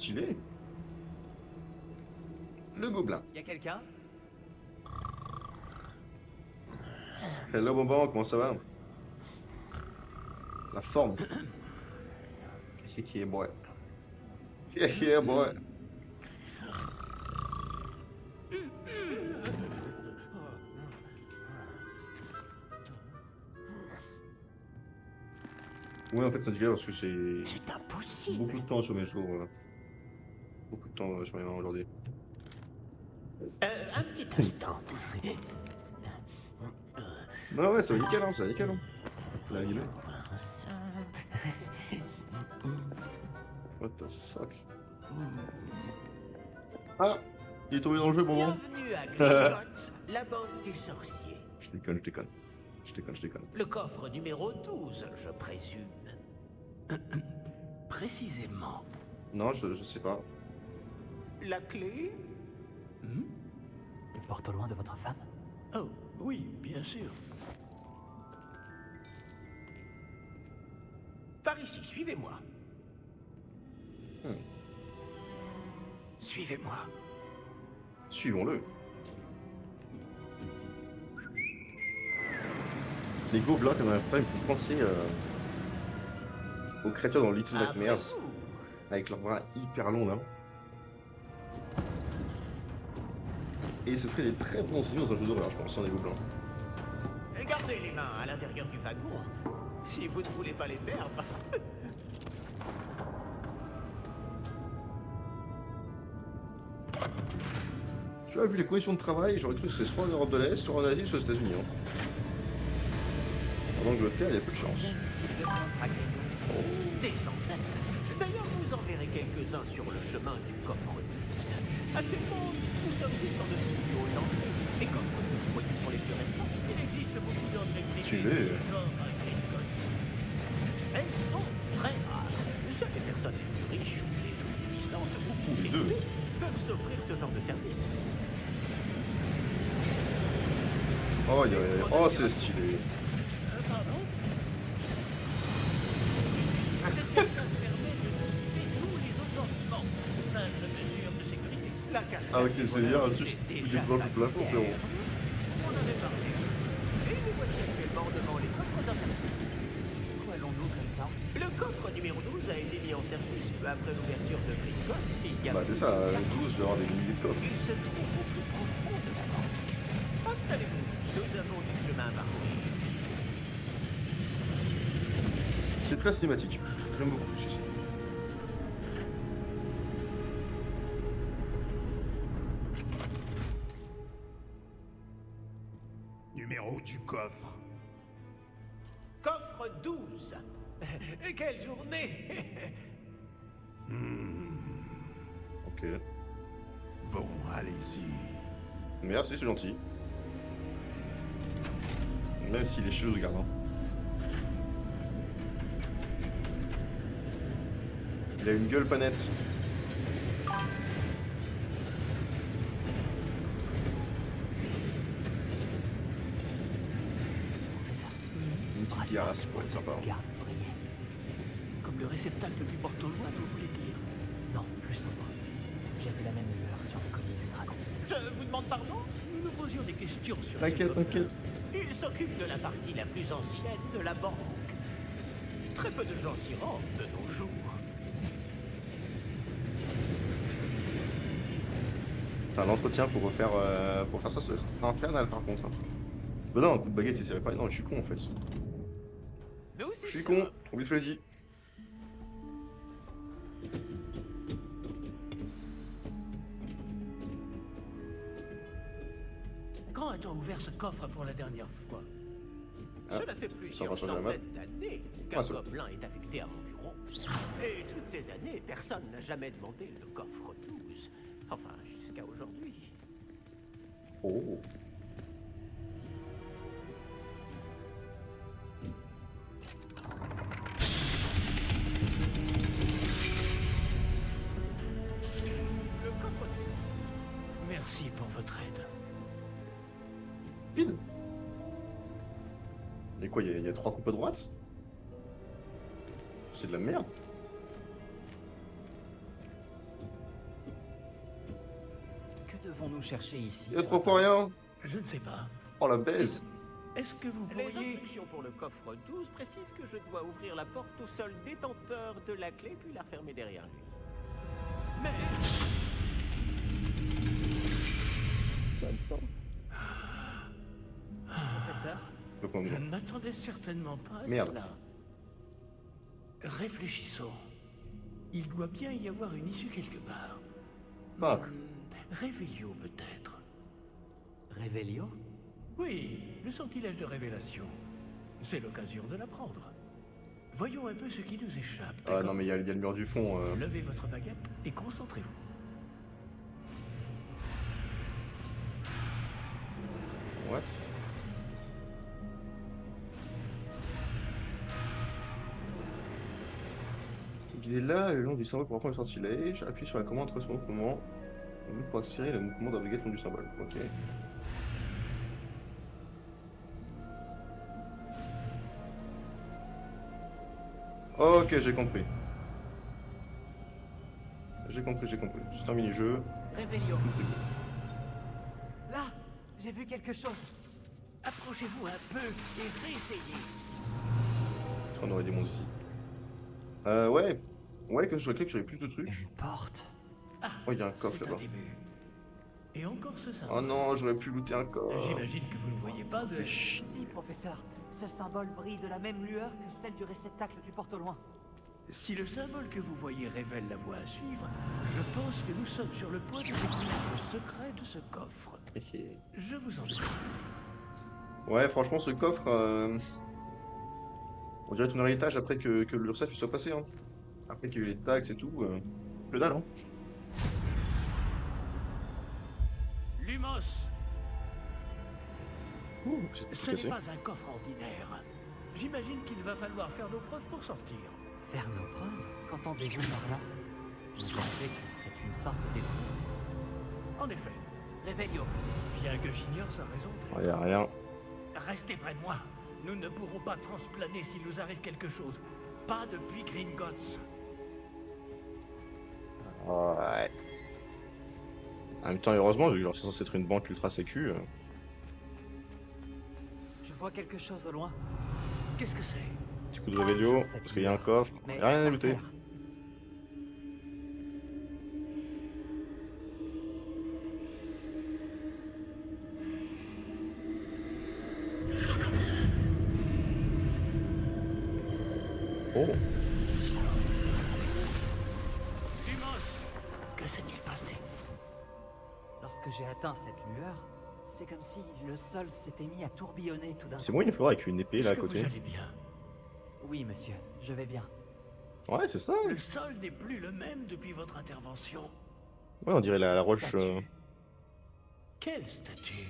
Stylé. Le gobelin. Y a quelqu'un? Hello Bonbon, comment ça va? La forme. Yeah, boy. Yeah, boy. Ouais, en fait, ça dit parce que j'ai C'est impossible. beaucoup de temps sur mes jours. Beaucoup de temps sur mes mains aujourd'hui. Un petit instant. Non, ouais, ça va nickel, hein, ça va nickel. Hein. Faut la guillemets. What the fuck? Ah! Il est tombé dans le jeu, Bonbon. Bienvenue à Gringotts, la banque des sorciers. Je déconne, je déconne. Je déconne, je déconne. Le coffre numéro 12, je présume. Précisément. Non, je sais pas. La clé? Le porte au loin de votre femme? Oh, oui, bien sûr. Par ici, suivez-moi. Hmm. Suivez-moi. Suivons-le. Les gobelins, comme un pas, il me font penser aux créatures dans Little Après Nightmares, vous. avec leurs bras hyper longs là. Et ce serait des très bons signes dans un jeu d'horreur, je pense, sans des gobelins. Et gardez les mains à l'intérieur du wagon, si vous ne voulez pas les perdre. Tu as vu les conditions de travail, j'aurais cru que c'était soit en Europe de l'Est, soit en Asie, soit aux États-Unis. Hein. En Angleterre, il y a peu de chance. Type de coffre à Gringotts. Des centaines. D'ailleurs, vous en verrez quelques-uns sur le chemin du coffre 12. Actuellement, nous sommes juste en dessous du hall d'entrée. Les coffres que vous voyez sont les plus récents. Il existe beaucoup d'entrées Tu privées l'es. de ce genre à Gringotts. Elles sont très rares. Seules les personnes les plus riches ou les plus puissantes ou les deux. deux peuvent s'offrir ce genre de service. Oh, oh c'est stylé. Pardon? Cette cascade permet de dissiper tous les enjambements. Simple mesure de sécurité. La cascade. Ah, ok, c'est bien, voleurs tu est j'ai déjà bloqué le plafond, familière. frérot. On avait parlé. Et nous voici actuellement devant les coffres infernaux. Jusqu'où allons-nous comme ça? Le coffre numéro 12 a été mis en service peu après l'ouverture de Gringotts il y a Bah, c'est ça, le 12 doit avoir des milliers de coffres. Il se trouve au plus profond de la banque. Installez-vous. Nous avons du chemin à parcourir. C'est très cinématique. J'aime beaucoup ceci. Numéro du coffre. Coffre 12. Quelle journée. Ok. Bon, allez-y. Merci, c'est gentil. Même s'il est chelou, regarde. Hein. Il a une gueule pas nette. Professeur. Une petite guiarasse pour être sympa. Hein. Garde, briller. Comme le réceptacle du porte-au-loin, vous voulez dire? Non, plus sombre. J'ai vu la même lueur sur le collier du dragon. Je vous demande pardon? Nous nous posions des questions sur ce T'inquiète, coffre. t'inquiète. Il s'occupe de la partie la plus ancienne de la banque. Très peu de gens s'y rendent de nos jours. Enfin, l'entretien pour refaire pour faire ça, ça va être infernal par contre. Hein. Bah non, un coup de baguette, c'est pas. Non, je suis con en fait. Nous, Je c'est suis ça. con, oublie ce que je dis. Quand a-t-on ouvert ce coffre pour la dernière fois? Ah, Cela fait ça plusieurs va changer la map. centaines d'années qu'un Ah, c'est bon. gobelin est affecté à mon bureau. Et toutes ces années, personne n'a jamais demandé le coffre 12. Enfin, jusqu'à aujourd'hui. Oh. Le coffre 12. Merci pour votre aide. Vide. Et quoi, il y a 3 coupes à droite? C'est de la merde. qu'avons-nous cherché ici? Il y a trop fort rien. Je ne sais pas. Oh la baise. Est-ce que vous Les pourriez... instructions pour le coffre 12 précisent que je dois ouvrir la porte au seul détenteur de la clé puis la refermer derrière lui. Mais... Professeur? Donc, on- Je ne m'attendais certainement pas à Merde. cela. Réfléchissons. Il doit bien y avoir une issue quelque part. Ah. Révélio peut-être. Revelio? Oui, le sortilège de révélation. C'est l'occasion de l'apprendre. Voyons un peu ce qui nous échappe. Ah d'accord? non mais il y a le mur du fond. Levez votre baguette et concentrez-vous. What? Guidez là le long du symbole pour apprendre le sortilège. Appuyez sur la commande correspondant au mouvement. Pour accélérer le mouvement de la baguette le long du symbole. Ok. Ok, j'ai compris. J'ai compris. C'est un mini-jeu. Revelio. Là, j'ai vu quelque chose. Approchez-vous un peu et réessayez. On aurait des monstres ici. Ouais. Ouais, que je cru que j'avais plus de trucs. Une porte. Oh, il y a un coffre C'est un là-bas. début. Et encore ce symbole. Oh non, j'aurais pu looter un coffre. J'imagine que vous ne voyez pas de... Fais chier. Si, professeur. Ce symbole brille de la même lueur que celle du réceptacle du porte au loin. Si le symbole que vous voyez révèle la voie à suivre, je pense que nous sommes sur le point de découvrir le secret de ce coffre. Je vous en demande. Ouais, franchement, ce coffre, on dirait un héritage après que l'URSSAF soit passé. Hein. Après qu'il y a eu les taxes et tout. Que dalle, hein. Lumos, Ouh, c'est tout ce cassé. n'est pas un coffre ordinaire. J'imagine qu'il va falloir faire nos preuves pour sortir. Faire nos preuves? Qu'entendez-vous par là? Vous pensez que c'est une sorte d'épreuve? En effet, Revelio. bien que j'ignore sa raison Oh, d'être. y a rien. Restez près de moi. Nous ne pourrons pas transplaner s'il nous arrive quelque chose. Pas depuis Gringotts. Ouais. En même temps, heureusement, vu que c'est censé être une banque ultra sécu. Je vois quelque chose au loin. Qu'est-ce que c'est? Petit coup de réveillon, parce qu'il y a un coffre. Mais Y a rien à par looter. terre. Oh. Lumos, que s'est-il passé? Lorsque j'ai atteint cette lueur, c'est comme si le sol s'était mis à tourbillonner tout d'un coup. C'est moi, il faudra avec une épée là à Est-ce que côté. vous allez bien? Oui, monsieur, je vais bien. Ouais, c'est ça. Le sol n'est plus le même depuis votre intervention. Ouais, on dirait la Cette roche. statue. Quelle statue?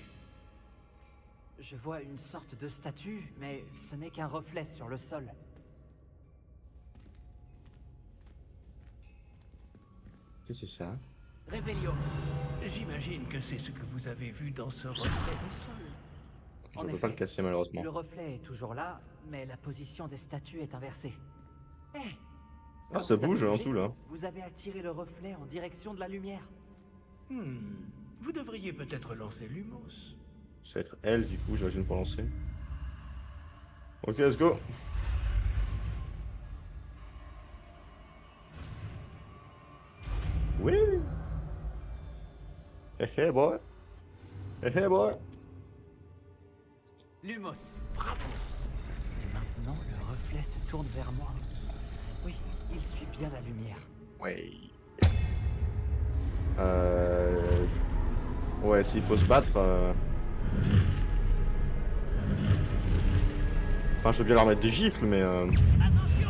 Je vois une sorte de statue, mais ce n'est qu'un reflet sur le sol. Qu'est-ce que c'est ça? Revelio. J'imagine que c'est ce que vous avez vu dans ce reflet au sol. Je En peux effet, pas le casser malheureusement. Le reflet est toujours là, mais la position des statues est inversée. Eh, Ah, quand ça vous avez bouge en bougé, tout là. Vous avez attiré le reflet en direction de la lumière. Vous devriez peut-être lancer Lumos. Ça va être elle du coup, j'imagine, pour lancer. Ok, let's go. Oui. Hey hey boy. Hey hey boy. Lumos. Bravo. Et maintenant, le reflet se tourne vers moi. Oui, il suit bien la lumière. Ouais. Ouais, s'il faut se battre. Enfin, je veux bien leur mettre des gifles, mais. Attention.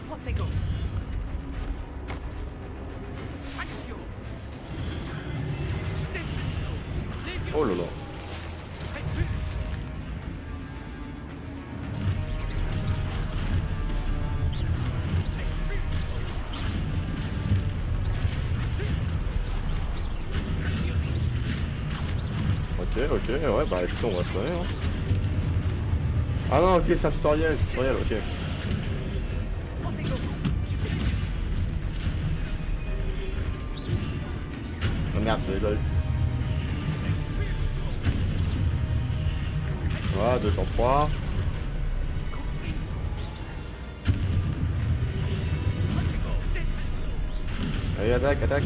Protego. Action. Defenso. Levioso. Oh là là. Repulse. Ok, ouais, bah écoute, on va se donner, hein. Ah non, ok, c'est un tutoriel, ok. Protego. Stupide. Non merde, je rigole. Voilà, 2 sur 3. Allez, attaque, attaque.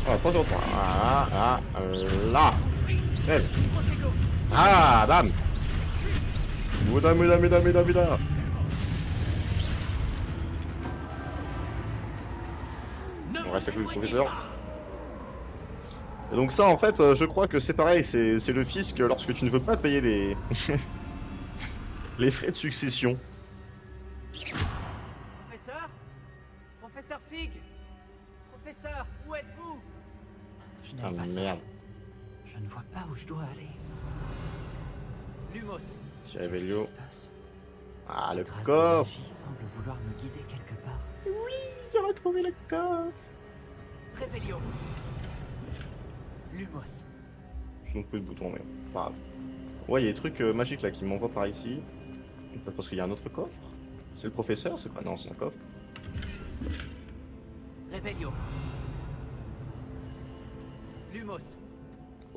Ah, 3 sur 3. Ah, là. Lève. Ah, dame. Mesdames. On reste avec le professeur. Et donc ça, en fait, je crois que c'est pareil, c'est le fisc lorsque tu ne veux pas payer les... les frais de succession. Professeur? Professeur Fig? Professeur, où êtes-vous? Je Ah n'aime pas ça. merde. Je ne vois pas où je dois aller. Lumos. Tiens, Qu'est-ce Revelio. qui se passe? Ah, le Cette race de coffre. magie semble vouloir me guider quelque part. J'ai retrouvé le coffre. Revelio. Lumos. Je ne peux le bouton, mais pas grave. Ouais, il y a des trucs magiques là qui m'envoient par ici. Parce qu'il y a un autre coffre. C'est le professeur, c'est quoi? Non, c'est un coffre. Revelio. Lumos.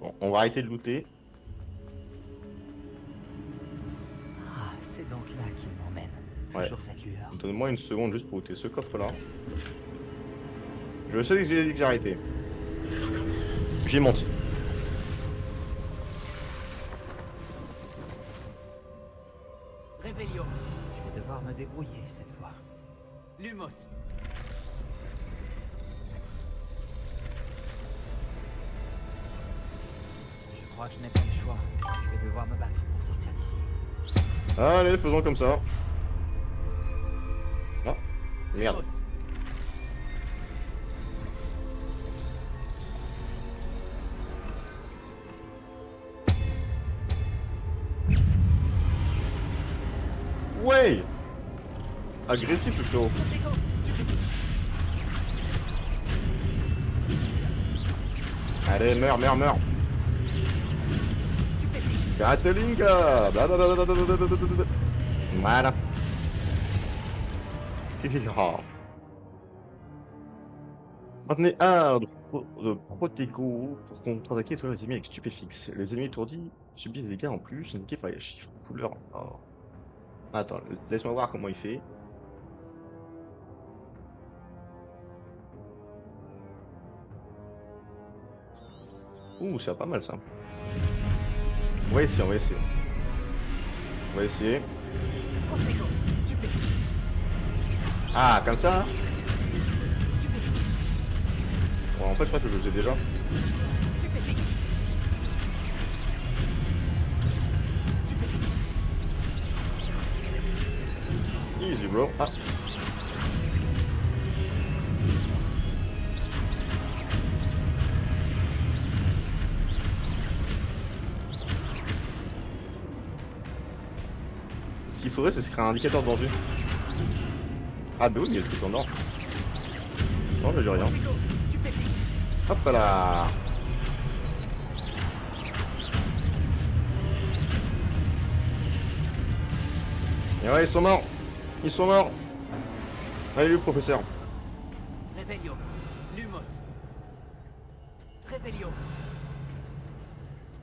Bon, on va arrêter de looter. Ah, c'est donc là qu'il m'emmène. Ouais. Toujours cette lueur. Donne-moi une seconde juste pour looter ce coffre là. Je sais que j'ai dit que j'ai arrêté. J'ai menti. Revelio. Je vais devoir me débrouiller cette fois. Lumos. Je crois que je n'ai pas le choix. Je vais devoir me battre pour sortir d'ici. Allez, faisons comme ça. Ah, merde. Lumos. Ouais. Agressif le frérot. Allez, meurs. Catalinga. Blablabla. Voilà. Maintenez A de Protego pour contre-attaquer sur les ennemis avec stupéfixe. Les ennemis étourdis subissent des dégâts en plus indiqués par les chiffres couleurs. Oh. Attends, laisse-moi voir comment il fait. Ouh, c'est pas mal ça. On va essayer. On va essayer. Protego. Stupéfixe. Ah, comme ça hein. Stupéfixe. Bon, en fait, je crois que je le faisais déjà. Stupéfixe. Stupéfixe. Easy, bro. Ah. Ce qu'il faudrait, c'est se créer un indicateur de danger. Ah, bah oui, il y a le truc en or. Non, mais j'ai rien. Protego. Stupéfixe. Hop là. Et ouais, ils sont morts. Allez, le professeur. Revelio. Lumos. Revelio.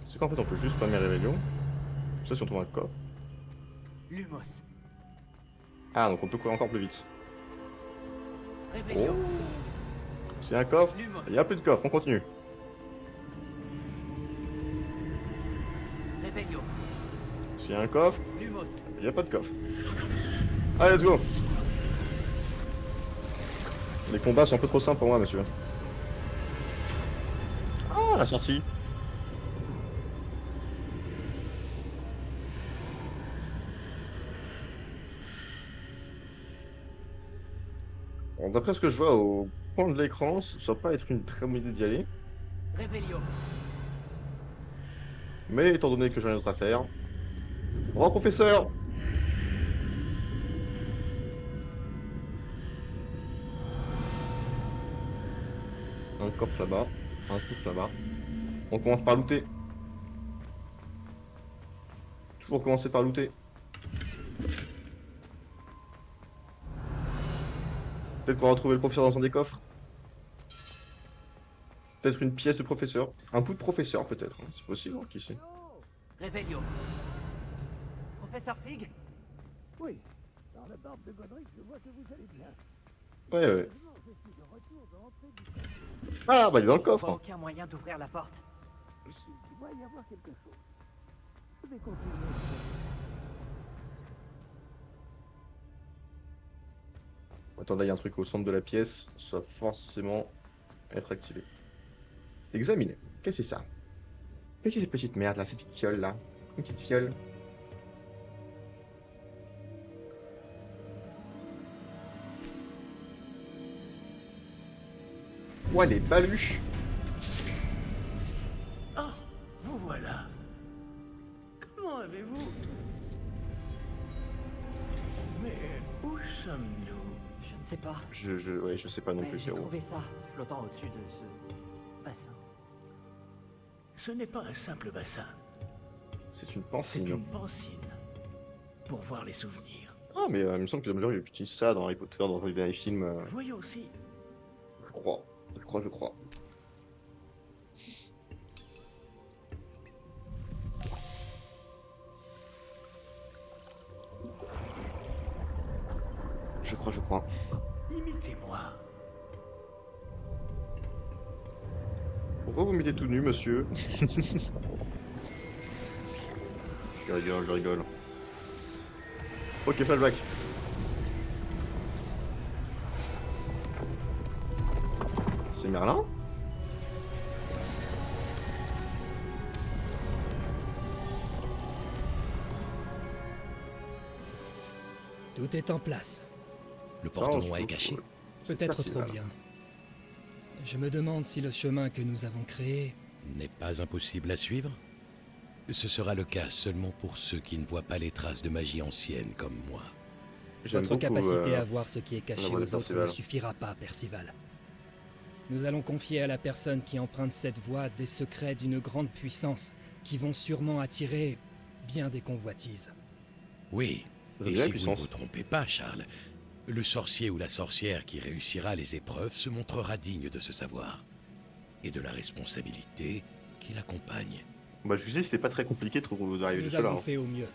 C'est qu'en fait, on peut juste spammer Réveillon. Ça, si on trouve un coffre. Lumos. Ah, donc on peut courir encore plus vite. Revelio. S'il y a un coffre, Lumos. il n'y a plus de coffre, on continue. Revelio. S'il y a un coffre, Lumos. il n'y a pas de coffre. Allez, let's go. Les combats sont un peu trop simples pour moi, monsieur. Ah, la sortie. Bon, d'après ce que je vois au point de l'écran, ça ne doit pas être une très bonne idée d'y aller. Revelio. Mais étant donné que j'ai rien d'autre à faire... Au revoir, professeur. Un coffre là-bas, un truc là-bas. On commence par looter. Toujours commencer par looter. Peut-être qu'on va retrouver le professeur dans un des coffres. Peut-être une pièce de professeur. Un bout de professeur, peut-être. Hein. C'est possible, hein, qui sait. Réveillon. Professeur Fig? Oui, dans la barbe de Godric, je vois que vous allez bien. Ouais, ouais. Je suis de retour dans l'entrée du château. Ah, bah il est dans le Je vois coffre. Hein. aucun moyen d'ouvrir la porte. Il doit y avoir quelque chose. Je vais continuer. Attends, là, il y a un truc au centre de la pièce. Ça va forcément être activé. Examiner. Qu'est-ce que c'est ça? Qu'est-ce que c'est cette petite merde là, cette petite fiole là? Une petite fiole. Ouais, les baluches. Oh, vous voilà. Comment avez-vous... Mais où sommes-nous? Je ne sais pas. Ouais, je sais pas non Mais plus, j'ai frérot. trouvé ça flottant au-dessus de ce bassin. Ce n'est pas un simple bassin. C'est une C'est pancine. une pancine. Pour voir les souvenirs. Ah, mais il me semble que Dumbledore il utilise ça dans Harry Potter, dans les films. Voyons aussi. Je crois. Je crois. Je crois. Imitez-moi. Pourquoi vous mettez tout nu, monsieur? Je rigole. Ok, flashback. C'est Merlin? Tout est en place. Le Oh, porte-noix je est caché. trouve- c'est Peut-être Percival. trop bien. Je me demande si le chemin que nous avons créé... N'est pas impossible à suivre. Ce sera le cas seulement pour ceux qui ne voient pas les traces de magie ancienne comme moi. J'aime Votre beaucoup, capacité à voir ce qui est la caché voix de aux autres Percival. ne suffira pas, Percival. Nous allons confier à la personne qui emprunte cette voie des secrets d'une grande puissance qui vont sûrement attirer bien des convoitises. Oui, Vous avez et la si vous ne puissance. vous trompez pas, Charles, le sorcier ou la sorcière qui réussira les épreuves se montrera digne de ce savoir et de la responsabilité qui l'accompagne. Bah, je vous dis, c'était pas très compliqué d'arriver Nous jusque là. avons Hein. fait au mieux.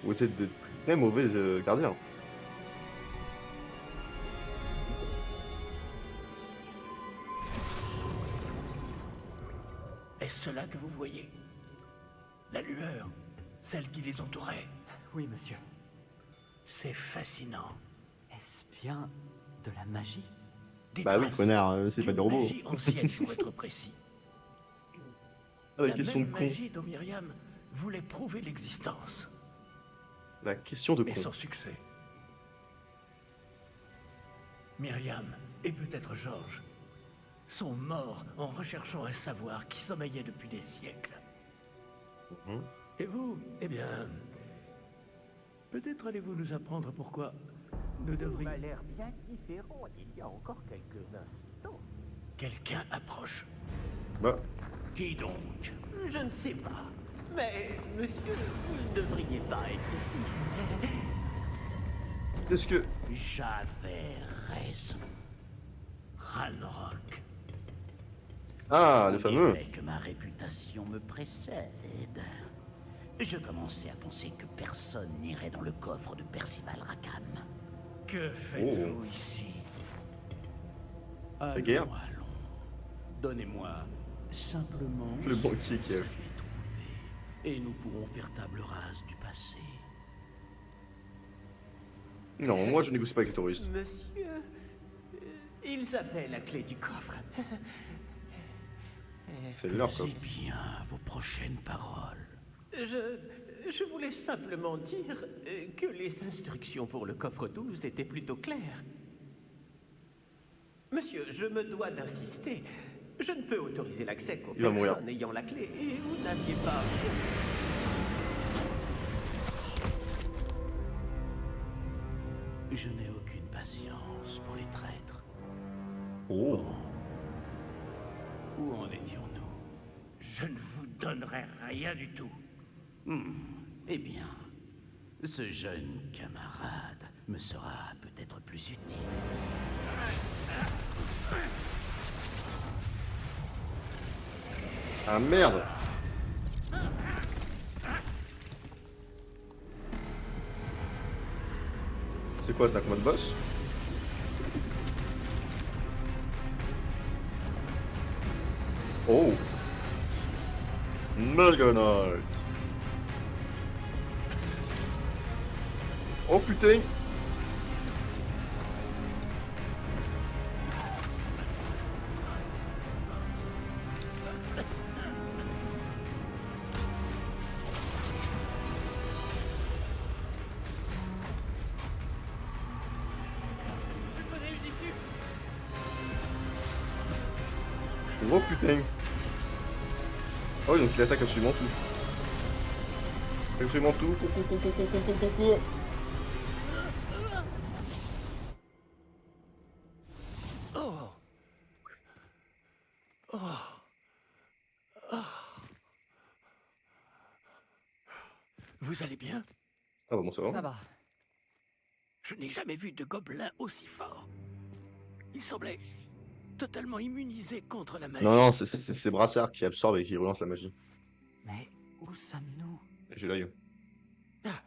Vous êtes de très mauvais gardiens. Est-ce cela que vous voyez? La lueur, celle qui les entourait. Oui, monsieur. C'est fascinant. Est-ce bien de la magie? Des Bah oui, traces connard, c'est pas d'une des robots. magie ancienne, pour être précis. Ah, la La question de même con. magie dont Myriam voulait prouver l'existence, La question de mais con. sans succès. Myriam, et peut-être Georges, sont morts en recherchant un savoir qui sommeillait depuis des siècles. Mhm. Et vous, eh bien... Peut-être allez-vous nous apprendre pourquoi nous devrions... a l'air bien différent il y a encore quelques instants. Quelqu'un approche. Bah, Qui donc? Je ne sais pas. Mais, monsieur, vous ne devriez pas être ici. qu'est-ce que... J'avais raison. Ranrock. Ah, le On fameux. dirait que ma réputation me précède. Je commençais à penser que personne n'irait dans le coffre de Percival Rackham. Que faites-vous ici? La guerre. Allons. Donnez-moi simplement Le ce banquier que qui vous a- avez trouvé, et nous pourrons faire table rase du passé. Non, moi je négocie pas avec les terroristes. Monsieur, ils avaient la clé du coffre. C'est leur C'est coffre. bien vos prochaines paroles. Je voulais simplement dire que les instructions pour le coffre 12 étaient plutôt claires. Monsieur, je me dois d'insister. Je ne peux autoriser l'accès qu'aux Il va mourir. personnes ayant la clé, et vous n'aviez pas... Je n'ai aucune patience pour les traîtres. Oh. Où en étions-nous? Je ne vous donnerai rien du tout. Eh bien, ce jeune camarade me sera peut-être plus utile. Ah merde! C'est quoi, c'est un combat de boss? Oh! Mega Knight! Oh putain! Je connais une issue. Oh putain! Ah oui, donc il attaque absolument tout. Absolument tout. Cours. Oh. Oh. Oh. Vous allez bien? Ah bah bon, ça va. Ça va. Je n'ai jamais vu de gobelin aussi fort. Il semblait totalement immunisé contre la magie. Non, c'est Brassard qui absorbe et qui relance la magie. Mais où sommes-nous? J'ai l'œil. Ah,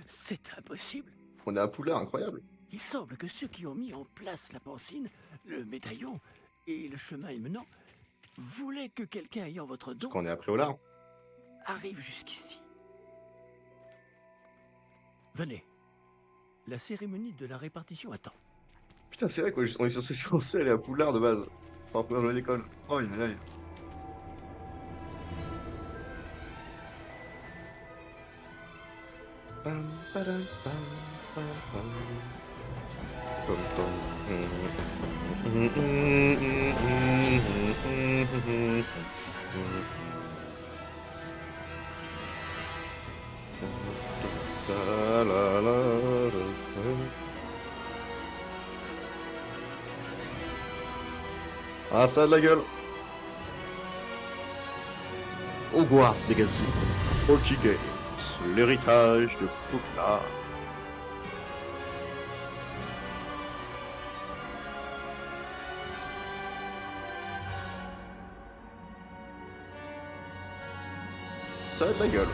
c'est impossible. On est à Poulard, incroyable. Il semble que ceux qui ont mis en place la pancine, le médaillon et le chemin émenant voulaient que quelqu'un ayant votre don Parce qu'on est après Poulard. arrive jusqu'ici. Venez. La cérémonie de la répartition attend. Putain, c'est vrai quoi, on est censé aller à Poulard de base. Enfin, pour aller à l'école. Oh, aïe. Ah, ça a de la gueule. Hogwarts Legacy. OG Games. L'héritage de Poudlard. Ça a de la gueule.